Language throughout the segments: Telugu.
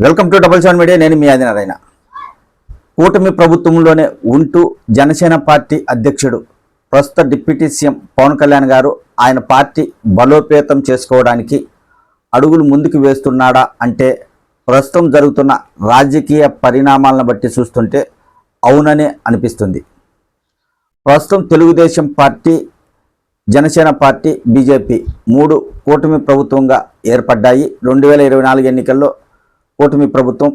Welcome to double seven media. నేను మీ ఆదినారాయణ. కూటమి ప్రభుత్వంలోనే ఉంటూ జనసేన పార్టీ అధ్యక్షుడు ప్రస్తుత డిప్యూటీ సీఎం పవన్ కళ్యాణ్ గారు ఆయన పార్టీ బలోపేతం చేసుకోవడానికి అడుగులు ముందుకు వేస్తున్నాడా అంటే ప్రస్తుతం జరుగుతున్న రాజకీయ పరిణామాలను బట్టి చూస్తుంటే అవుననే అనిపిస్తుంది. ప్రస్తుతం Telugu Desam party, Janasena party, BJP మూడు కూటమి ప్రభుత్వంగా ఏర్పడ్డాయి. 2024 ఎన్నికల్లో కూటమి ప్రభుత్వం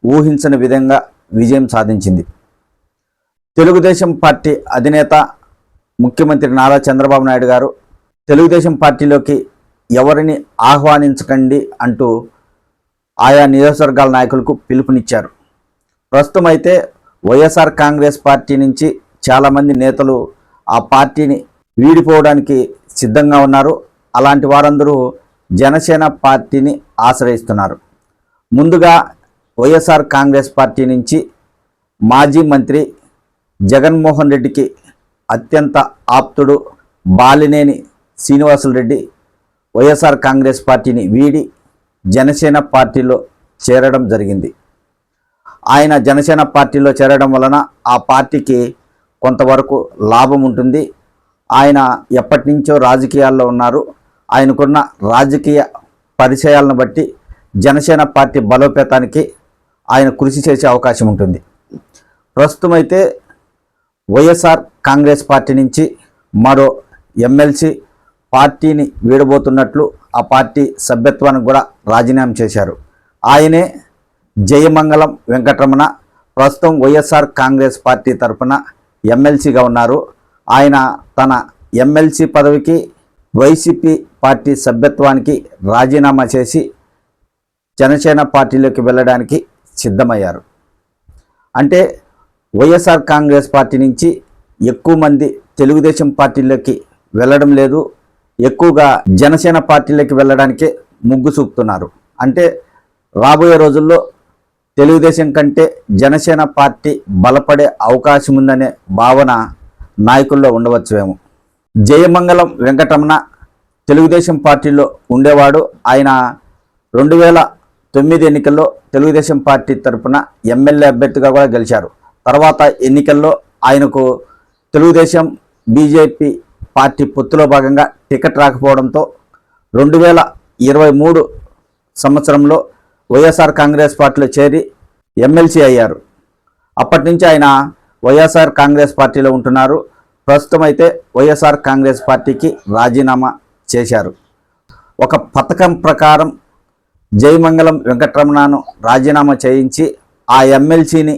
ఊహించని విధంగా విజయం సాధించింది. తెలుగుదేశం పార్టీ అధినేత ముఖ్యమంత్రి నారా చంద్రబాబు నాయుడు గారు తెలుగుదేశం పార్టీలోకి ఎవరిని ఆహ్వానించకండి అంటూ ఆయా నియోజకవర్గాల నాయకులకు పిలుపునిచ్చారు. ప్రస్తుతం అయితే వైఎస్ఆర్ కాంగ్రెస్ పార్టీ నుంచి చాలామంది నేతలు ఆ పార్టీని వీడిపోవడానికి సిద్ధంగా ఉన్నారు. అలాంటి వారందరూ జనసేన పార్టీని ఆశ్రయిస్తున్నారు. ముందుగా వైఎస్ఆర్ కాంగ్రెస్ పార్టీ నుంచి మాజీ మంత్రి జగన్మోహన్ రెడ్డికి అత్యంత ఆప్తుడు బాలినేని శ్రీనివాసులరెడ్డి వైఎస్ఆర్ కాంగ్రెస్ పార్టీని వీడి జనసేన పార్టీలో చేరడం జరిగింది. ఆయన జనసేన పార్టీలో చేరడం వలన ఆ పార్టీకి కొంతవరకు లాభం ఉంటుంది. ఆయన ఎప్పటి నుంచో రాజకీయాల్లో ఉన్నారు. ఆయనకున్న రాజకీయ పరిచయాలను బట్టి జనసేన పార్టీ బలోపేతానికి ఆయన కృషి చేసే అవకాశం ఉంటుంది. ప్రస్తుతం అయితే వైఎస్ఆర్ కాంగ్రెస్ పార్టీ నుంచి మరో ఎమ్మెల్సీ పార్టీని వీడబోతున్నట్లు ఆ పార్టీ సభ్యత్వానికి కూడా రాజీనామా చేశారు. ఆయనే జయమంగళం వెంకటరమణ. ప్రస్తుతం వైఎస్ఆర్ కాంగ్రెస్ పార్టీ తరఫున ఎమ్మెల్సీగా ఉన్నారు. ఆయన తన ఎమ్మెల్సీ పదవికి వైసీపీ పార్టీ సభ్యత్వానికి రాజీనామా చేసి జనసేన పార్టీలోకి వెళ్ళడానికి సిద్ధమయ్యారు. అంటే వైఎస్ఆర్ కాంగ్రెస్ పార్టీ నుంచి ఎక్కువ మంది తెలుగుదేశం పార్టీలోకి వెళ్ళడం లేదు, ఎక్కువగా జనసేన పార్టీలోకి వెళ్ళడానికే మొగ్గు చూపుతున్నారు. అంటే రాబోయే రోజుల్లో తెలుగుదేశం కంటే జనసేన పార్టీ బలపడే అవకాశం ఉందనే భావన నాయకుల్లో ఉండవచ్చువేమో. జయమంగళం వెంకటరమణ తెలుగుదేశం పార్టీలో ఉండేవాడు. ఆయన 2009 ఎన్నికల్లో తెలుగుదేశం పార్టీ తరఫున ఎమ్మెల్యే అభ్యర్థిగా కూడా గెలిచారు. తర్వాత ఎన్నికల్లో ఆయనకు తెలుగుదేశం బీజేపీ పార్టీ పొత్తులో భాగంగా టికెట్ రాకపోవడంతో 2023 సంవత్సరంలో వైఎస్ఆర్ కాంగ్రెస్ పార్టీలో చేరి ఎమ్మెల్సీ అయ్యారు. అప్పటి నుంచి ఆయన వైఎస్ఆర్ కాంగ్రెస్ పార్టీలో ఉంటున్నారు. ప్రస్తుతం అయితే వైఎస్ఆర్ కాంగ్రెస్ పార్టీకి రాజీనామా చేశారు. ఒక పథకం ప్రకారం జయమంగళం వెంకటరమణను రాజీనామా చేయించి ఆ ఎమ్మెల్సీని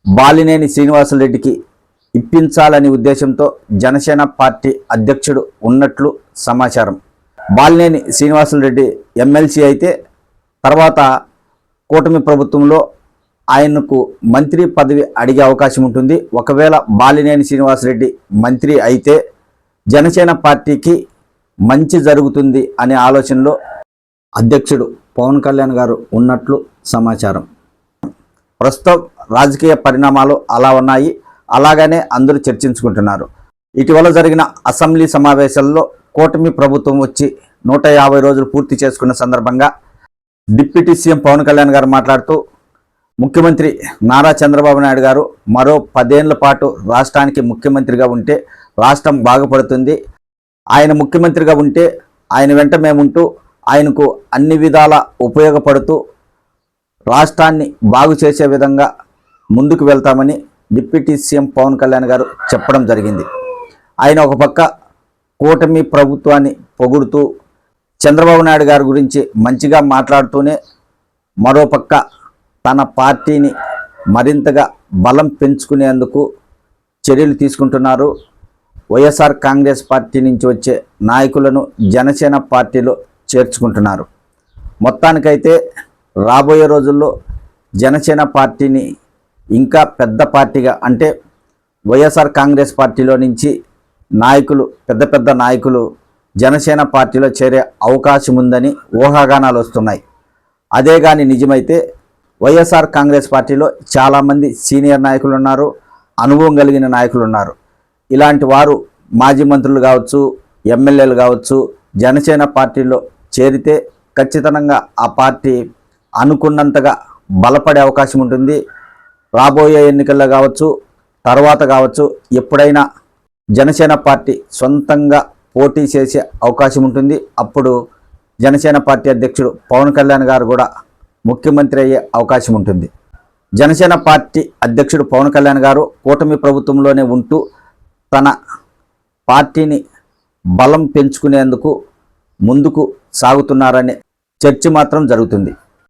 బాలినేని శ్రీనివాసులరెడ్డికి ఇప్పించాలనే ఉద్దేశంతో జనసేన పార్టీ అధ్యక్షుడు ఉన్నట్లు సమాచారం. బాలినేని శ్రీనివాసులరెడ్డి ఎమ్మెల్సీ అయితే తర్వాత కూటమి ప్రభుత్వంలో ఆయనకు మంత్రి పదవి అడిగే అవకాశం ఉంటుంది. ఒకవేళ బాలినేని శ్రీనివాసరెడ్డి మంత్రి అయితే జనసేన పార్టీకి మంచి జరుగుతుంది అనే ఆలోచనలో అధ్యక్షుడు పవన్ కళ్యాణ్ గారు ఉన్నట్లు సమాచారం. ప్రస్తుతం రాజకీయ పరిణామాలు అలా ఉన్నాయి. అలాగనే అందరూ చర్చించుకుంటున్నారు. ఇటీవల జరిగిన అసెంబ్లీ సమావేశాల్లో కూటమి ప్రభుత్వం వచ్చి 150 రోజులు పూర్తి చేసుకున్న సందర్భంగా డిప్యూటీ సీఎం పవన్ కళ్యాణ్ గారు మాట్లాడుతూ ముఖ్యమంత్రి నారా చంద్రబాబు నాయుడు గారు మరో 10 ఏళ్ల పాటు రాష్ట్రానికి ముఖ్యమంత్రిగా ఉంటే రాష్ట్రం బాగుపడుతుంది. ఆయన ముఖ్యమంత్రిగా ఉంటే ఆయన వెంట మేముంటూ ఆయనకు అన్ని విధాల ఉపయోగపడుతూ రాష్ట్రాన్ని బాగు చేసే విధంగా ముందుకు వెళ్తామని డిప్యూటీ సీఎం పవన్ కళ్యాణ్ గారు చెప్పడం జరిగింది. ఆయన ఒక పక్క కూటమి ప్రభుత్వాన్ని పొగుడుతూ చంద్రబాబు నాయుడు గారి గురించి మంచిగా మాట్లాడుతూనే మరోపక్క తన పార్టీని మరింతగా బలం పెంచుకునేందుకు చర్యలు తీసుకుంటున్నారు. వైఎస్ఆర్ కాంగ్రెస్ పార్టీ నుంచి వచ్చే నాయకులను జనసేన పార్టీలో చేర్చుకుంటున్నారు. మొత్తానికైతే రాబోయే రోజుల్లో జనసేన పార్టీని ఇంకా పెద్ద పార్టీగా, అంటే వైఎస్ఆర్ కాంగ్రెస్ పార్టీలో నుంచి నాయకులు, పెద్ద నాయకులు జనసేన పార్టీలో చేరే అవకాశం ఉందని ఊహాగానాలు వస్తున్నాయి. అదే కానీ నిజమైతే వైఎస్ఆర్ కాంగ్రెస్ పార్టీలో చాలామంది సీనియర్ నాయకులు ఉన్నారు, అనుభవం కలిగిన నాయకులు ఉన్నారు. ఇలాంటి వారు మాజీ మంత్రులు కావచ్చు, ఎమ్మెల్యేలు కావచ్చు, జనసేన పార్టీలో చేరితే ఖచ్చితంగా ఆ పార్టీ అనుకున్నంతగా బలపడే అవకాశం ఉంటుంది. రాబోయే ఎన్నికల్లో కావచ్చు, తర్వాత కావచ్చు, ఎప్పుడైనా జనసేన పార్టీ సొంతంగా పోటీ చేసే అవకాశం ఉంటుంది. అప్పుడు జనసేన పార్టీ అధ్యక్షుడు పవన్ కళ్యాణ్ గారు కూడా ముఖ్యమంత్రి అయ్యే అవకాశం ఉంటుంది. జనసేన పార్టీ అధ్యక్షుడు పవన్ కళ్యాణ్ గారు కూటమి ప్రభుత్వంలోనే ఉంటూ తన పార్టీని బలం పెంచుకునేందుకు ముందుకు సాగుతున్నారనే చర్చ మాత్రం జరుగుతుంది.